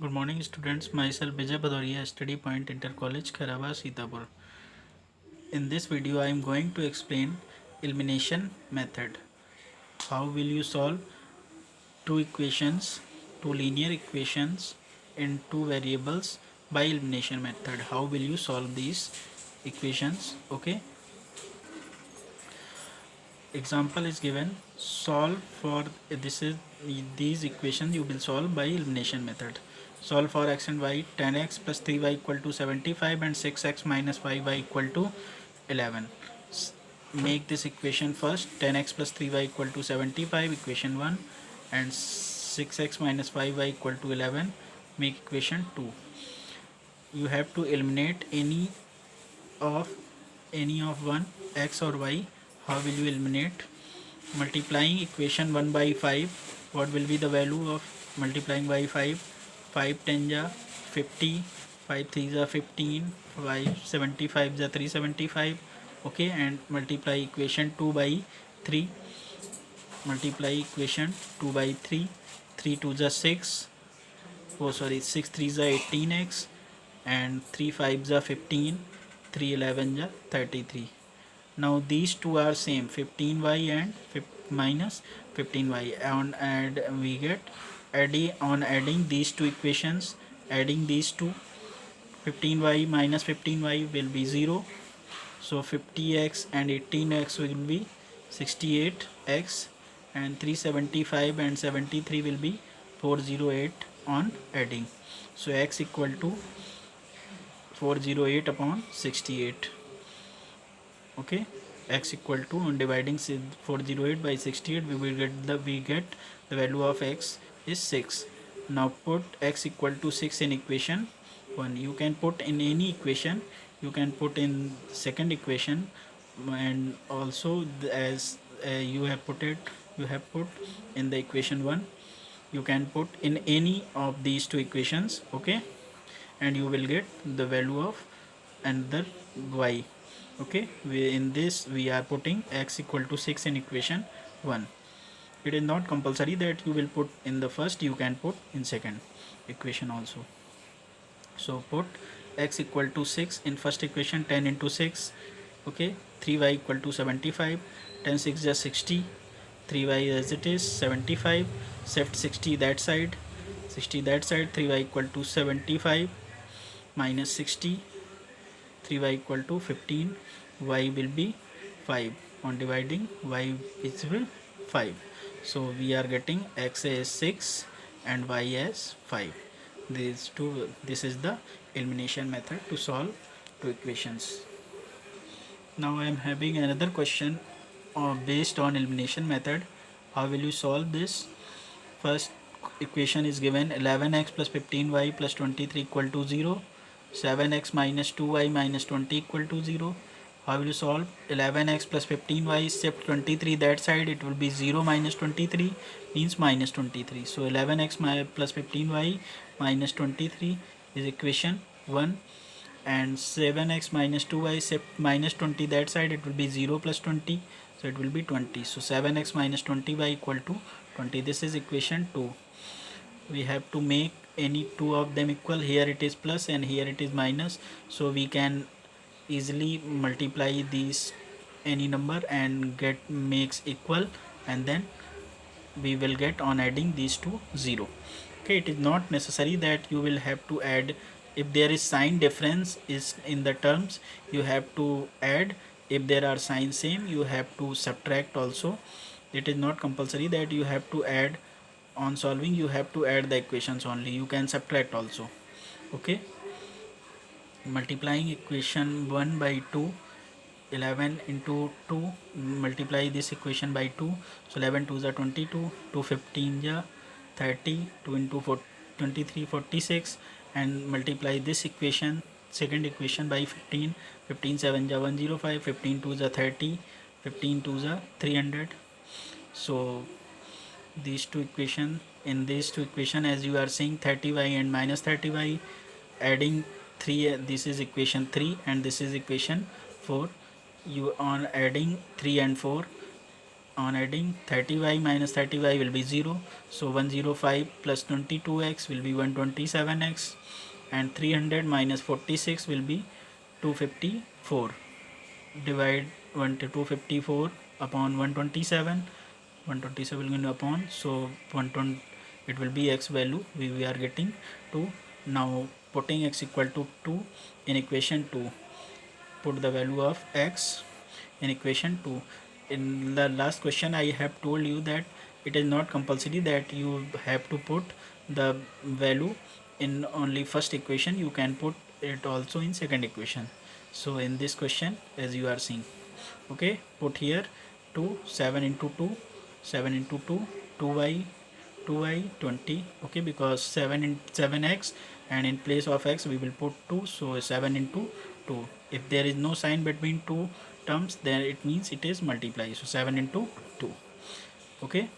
Good morning, students. Myself Vijay Bhadoria, Study Point Inter College, Kharaba, Sitapur. In this video, I am going to explain elimination method. How will you solve two equations, two linear equations in two variables by elimination method? How will you solve these equations? Okay. Example is given. Solve for this is these equations you will solve by elimination method. Solve for x and y. 10x plus 3y equal to 75 and 6x minus 5y equal to 11. Make this equation first. 10x plus 3y equal to 75, equation 1, and 6x minus 5y equal to 11. Make equation 2. You have to eliminate of any of one x or y. How will you eliminate? Multiplying equation 1 by 5. What will be the value of multiplying by 5? 5 10 ja 50, 5 3 ja 15, 5 75 ja 375. Okay, and multiply equation 2 by 3. Multiply equation 2 by 3. 3 2 ja 6. 6 3 ja 18x, and 3 5 ja 15, 3 11 ja 33. Now these two are same, 15y and minus 15y. We get adding these two equations, adding these two, 15y minus 15y will be 0. So 50x and 18x will be 68x, and 375 and 73 will be 408 on adding. So x equal to 408 upon 68. Okay, x equal to, on dividing 408 by 68, we get the value of x is 6. Now put x equal to 6 in equation 1. You can put in any equation, you can put in second equation, and also as you have put in the equation 1, you can put in any of these two equations. Okay, and you will get the value of another y. Okay, in this we are putting x equal to 6 in equation 1. It is not compulsory that you will put in the first, you can put in second equation also. So put x equal to 6 in first equation. 10 into 6. Okay, 3y equal to 75. 10 6 is 60. 3y as it is 75. Shift 60 that side, 60 that side. 3y equal to 75 minus 60. 3y equal to 15. Y will be 5. On dividing, y is 5. So we are getting x as 6 and y as 5. This is the elimination method to solve two equations. Now I am having another question based on elimination method. How will you solve this? First equation is given, 11x plus 15y plus 23 equal to 0. 7x minus 2y minus 20 equal to 0. How will you solve? 11x plus 15y, shift 23 that side, it will be 0 minus 23 means minus 23. So 11x plus 15y minus 23 is equation 1, and 7x minus 2y, shift minus 20 that side, it will be 0 plus 20, so it will be 20. So 7x minus 20y equal to 20. This is equation 2. We have to make any two of them equal. Here it is plus and here it is minus, so we can easily multiply these any number and get makes equal, and then we will get on adding these two 0. Okay, it is not necessary that you will have to add. If there is sign difference is in the terms, you have to add. If there are signs same, you have to subtract also. It is not compulsory that you have to add. On solving, you have to add the equations only, you can subtract also. Okay, multiplying equation 1 by 2. 11 into 2, multiply this equation by 2. So 11 2 is 22, 2 15 is 30, 2 into 4, 23 46, and multiply this equation, second equation, by 15. 15 7 is 105, 15 2 is 30, 15 2 is 300. So these two equation, in these two equation, as you are seeing 30y and minus 30y, adding 3, this is equation 3 and this is equation 4. You are adding 3 and 4, On adding 30y minus 30y will be 0, so 105 plus 22x will be 127x, and 300 minus 46 will be 254. Divide 254 upon 127, 127 will be upon, so 120, it will be x value we are getting 2. Now putting x equal to 2 in equation 2, put the value of x in equation 2. In the last question I have told you that it is not compulsory that you have to put the value in only first equation, you can put it also in second equation. So in this question, as you are seeing, okay, put here 2, 7 into 2, 7 into 2, 2y, 2y, 20, okay, because 7x, and in place of x we will put 2, so 7 into 2. If there is no sign between two terms, then it means it is multiply, so 7 into 2. Okay,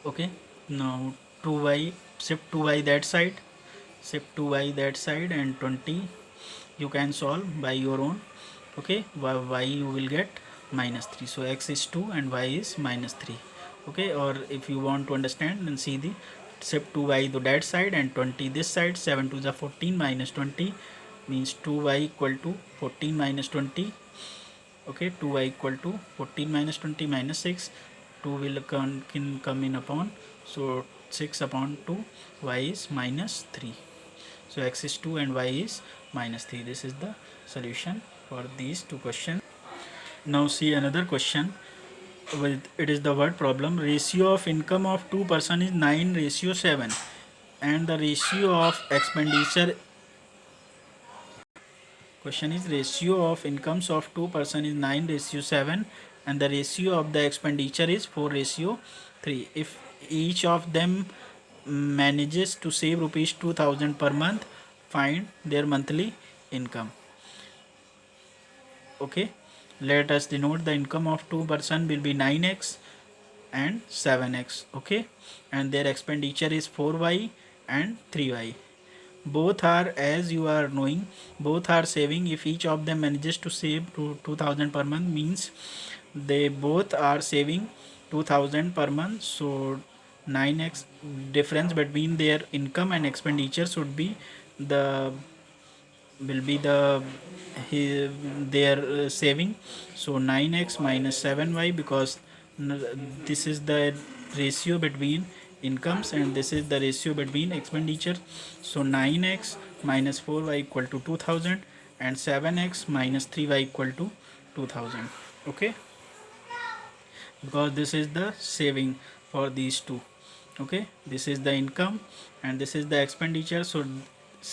okay. Now 2y, shift 2y that side, shift 2y that side, and 20 you can solve by your own. Okay, y you will get minus 3, so x is 2 and y is minus 3. Okay, or if you want to understand, then see the shift 2y to that side and 20 this side. 7 to the 14 minus 20 means 2y equal to 14 minus 20. Okay, 2y equal to 14 minus 20 minus 6. 2 will come in upon, so 6 upon 2, y is minus 3. So x is 2 and y is minus 3. This is the solution for these two questions. Now see another question. It is the word problem. Ratio of income of two person is 9:7, and the ratio of expenditure, question is ratio of incomes of two person is 9:7, and the ratio of the expenditure is 4:3. If each of them manages to save rupees 2000 per month, find their monthly income. Okay, let us denote the income of two person will be 9x and 7x. Okay, and their expenditure is 4y and 3y. Both are, as you are knowing, both are saving. If each of them manages to save 2000 per month, means they both are saving 2000 per month. So 9x difference between their income and expenditure should be the will be the their saving. So 9x minus 7y, because this is the ratio between incomes and this is the ratio between expenditure. So 9x minus 4y equal to 2000, and 7x minus 3y equal to 2000. Okay, because this is the saving for these two. Okay, this is the income and this is the expenditure. So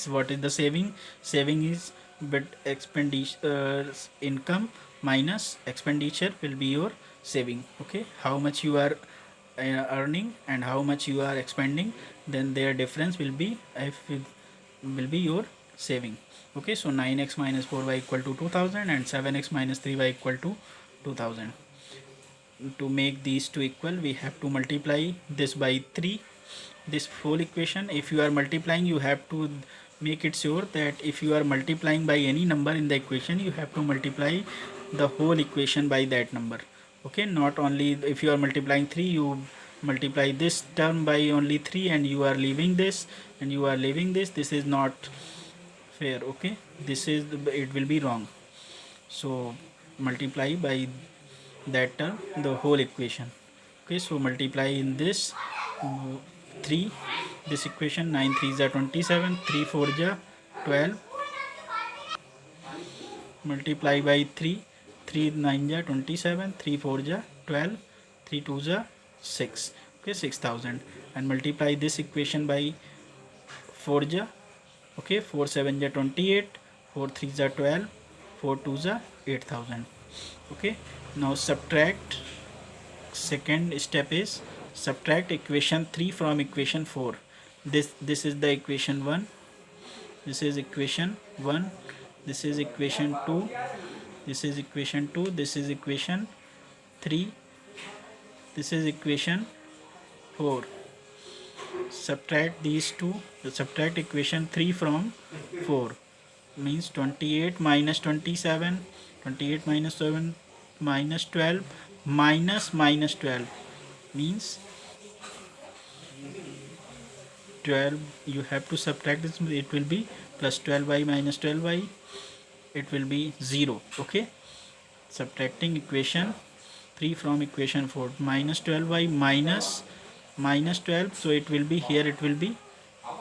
what is the saving? Saving is but expenditure, income minus expenditure will be your saving. Okay, how much you are earning and how much you are expending, then their difference will be will be your saving. Okay, so 9x minus 4y equal to 2000 and 7x minus 3y equal to 2000. To make these two equal, we have to multiply this by 3, this whole equation. If you are multiplying, you have to make it sure that if you are multiplying by any number in the equation, you have to multiply the whole equation by that number. Okay, not only if you are multiplying 3, you multiply this term by only 3 and you are leaving this and you are leaving this. This is not fair. Okay, this is, it will be wrong. So multiply by that term the whole equation. Okay, so multiply in this 3, this equation. 9 3s are 27, 3 4s are 12, multiply by 3, 3 9s are 27, 3 4s are 12, 3 2s are 6. Okay, 6000, and multiply this equation by 4s. Okay, 4 7s are 28, 4 3s are 12, 4 2s are 8000. Okay, now subtract. Second step is subtract equation 3 from equation 4. This is the equation 1, this is equation 1, this is equation 2, this is equation 2, this is equation 3, this is equation 4. Subtract these two, subtract equation 3 from 4, means 28 minus 27, 28 minus 7 minus 12 minus minus 12 means 12, you have to subtract this, it will be plus 12y minus 12y, it will be 0. Okay, subtracting equation 3 from equation 4, minus 12y minus minus 12, so it will be, here it will be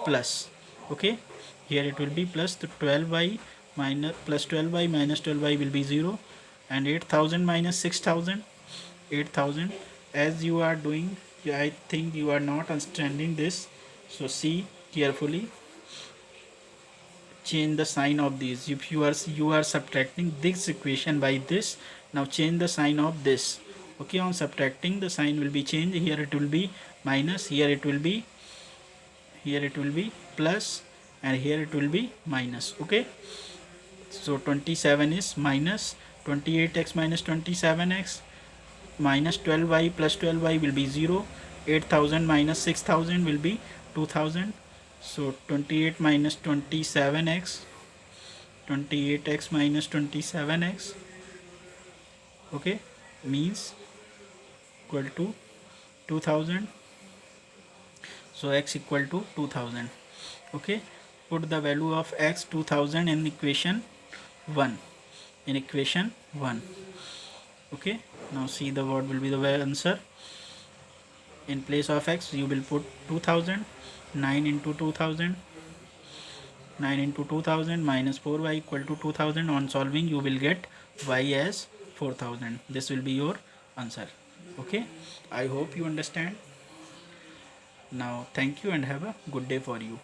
plus. Okay, here it will be plus, the 12y minus plus 12y minus 12y will be 0, and 8000 minus 6000, 8000. As you are doing, I think you are not understanding this, so see carefully, change the sign of these. If you are subtracting this equation by this, now change the sign of this. Okay, on subtracting the sign will be changed, here it will be minus, here it will be plus, and here it will be minus. Okay, so 27 is minus 28x minus 27x, minus 12y plus 12y will be 0, 8000 minus 6000 will be 2000, so 28 minus 27x, 28x minus 27x, okay, means equal to 2000, so x equal to 2000. Okay, put the value of x 2000 in equation 1, in equation 1. Okay, now see the what will be the answer. In place of x you will put 2000, 9 into 2000, 9 into 2000 minus 4y equal to 2000. On solving you will get y as 4000. This will be your answer. Okay, I hope you understand. Now thank you and have a good day for you.